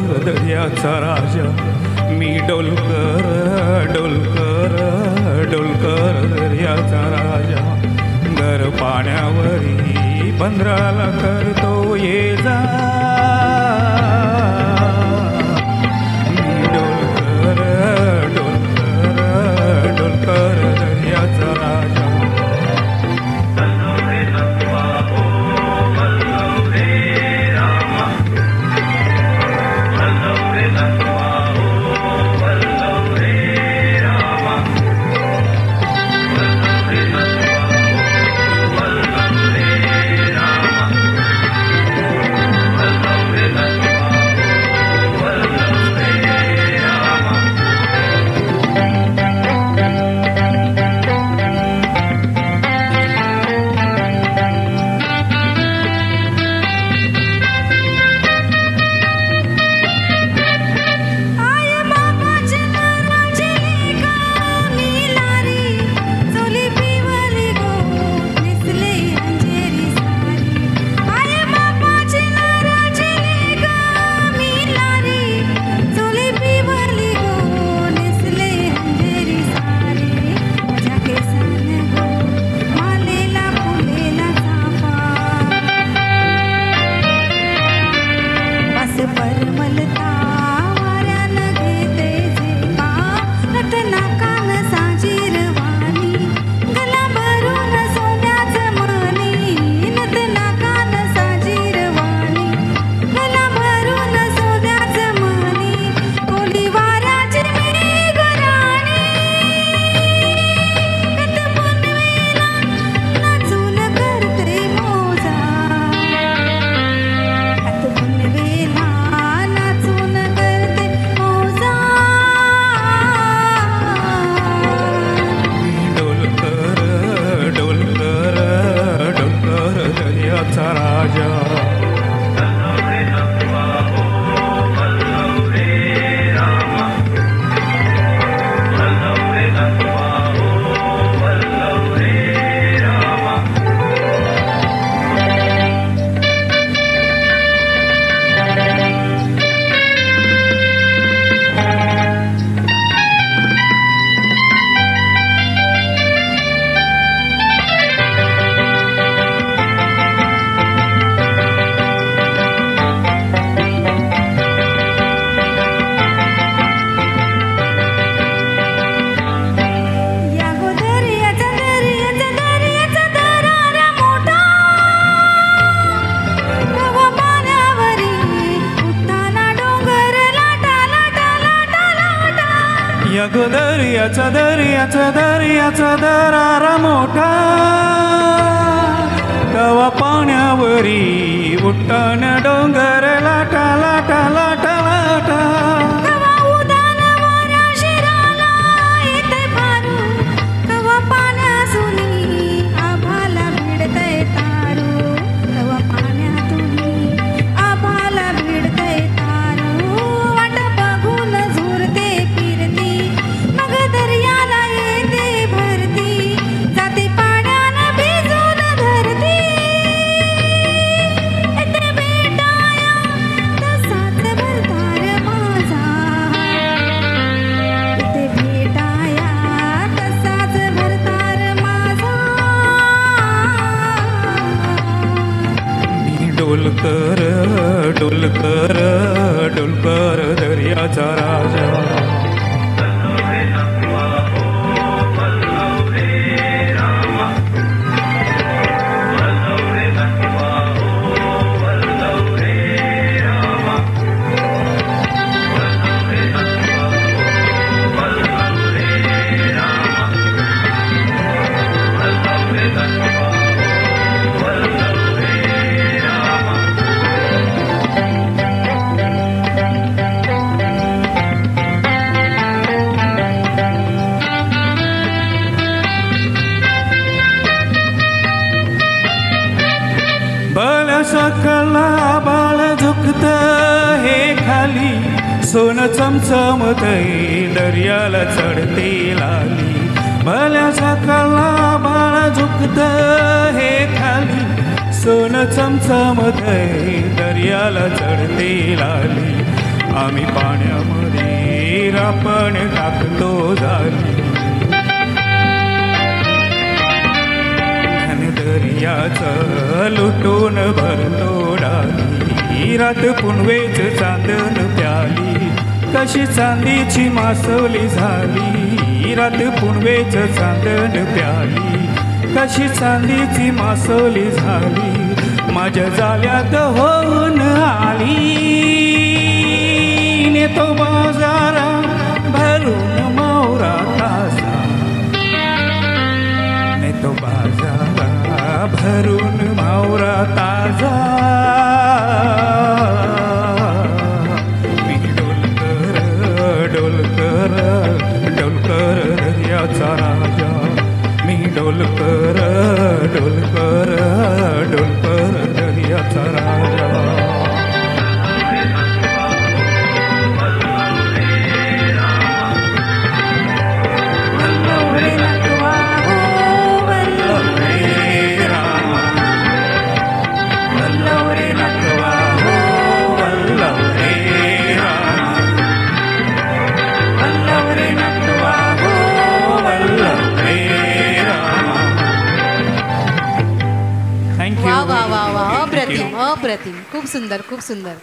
डोलकर दर्याचा राजा मी डोलकर डोलकर डोलकर दर्याचा राजा दर पाण्यावरी 15ला करतो ये जा मी डोलकर डोलकर डोलकर दर्याचा राजा दर्याचा दरारा मोठा तवा पाण्यावरी उठ्ठाण डोंगर लाटा लाटा लाटा लाटा डोलकर डोलकर डोलकर दर्याचा राजा सकला बाळ झुकत हे खाली सोन चमचमतय दर्याला चढते लाली भल्या सकला बाळ झुकत हे खाली सोन चमचमतय दर्याला चढते लाली आम्ही पाण्यामध्ये रापण टाकतो झाली दर्याचं लुटून भरतो डाली रात पुनवेच चांदण प्याली कशी चांदीची मासवली झाली रात पुनवेच चांदण प्याली कशी चांदीची मासवली झाली माझ्या जाल्यात होऊन आली नेतो बाजारा भरून मावरा तासा नेतो बाजारा भरून मावरा ताजा मी डोलकर डोलकर डोलकर दर्याचा राजा मी डोलकर डोलकर डोलकर दर्याचा राजा वा वा वा वा अप्रतिम अप्रतिम खूप सुंदर खूप सुंदर.